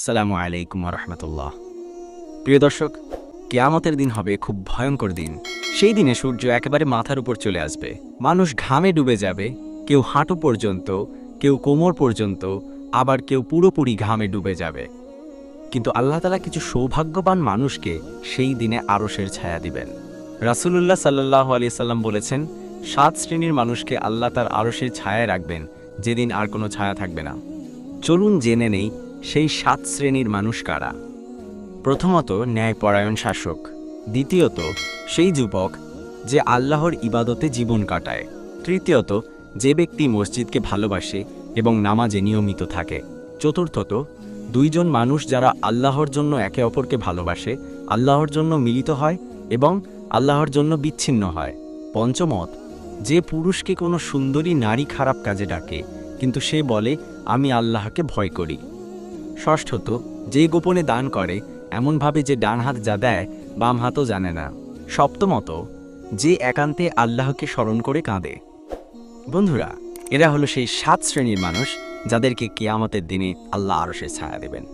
আসসালামু আলাইকুম রহমতুল্লাহ। প্রিয় দর্শক, কিয়ামতের দিন হবে খুব ভয়ঙ্কর দিন। সেই দিনে সূর্য একেবারে মাথার উপর চলে আসবে, মানুষ ঘামে ডুবে যাবে, কেউ হাঁটু পর্যন্ত, কেউ কোমর পর্যন্ত, আবার কেউ পুরোপুরি ঘামে ডুবে যাবে। কিন্তু আল্লাহ তাআলা কিছু সৌভাগ্যবান মানুষকে সেই দিনে আরশের ছায়া দিবেন। রাসূলুল্লাহ সাল্লাল্লাহু আলাইহি সাল্লাম বলেছেন, 7 শ্রেণীর মানুষকে আল্লাহ তার আরশের ছায়ায় রাখবেন, যেদিন আর কোনো ছায়া থাকবে না। চলুন জেনে নেই সেই 7 শ্রেণীর মানুষ কারা। প্রথমত, ন্যায়পরায়ণ শাসক। দ্বিতীয়ত, সেই যুবক যে আল্লাহর ইবাদতে জীবন কাটায়। তৃতীয়ত, যে ব্যক্তি মসজিদকে ভালোবাসে এবং নামাজে নিয়মিত থাকে। চতুর্থত, 2 জন মানুষ যারা আল্লাহর জন্য একে অপরকে ভালোবাসে, আল্লাহর জন্য মিলিত হয় এবং আল্লাহর জন্য বিচ্ছিন্ন হয়। পঞ্চমত, যে পুরুষকে কোনো সুন্দরী নারী খারাপ কাজে ডাকে, কিন্তু সে বলে আমি আল্লাহকে ভয় করি। ষষ্ঠত, যে গোপনে দান করে, এমনভাবে যে ডান হাত যা দেয় বাম হাতও জানে না। সপ্তমত, যে একান্তে আল্লাহকে স্মরণ করে কাঁদে। বন্ধুরা, এরা হলো সেই 7 শ্রেণীর মানুষ যাদেরকে কিয়ামতের দিনে আল্লাহ আরশের ছায়া দেবেন।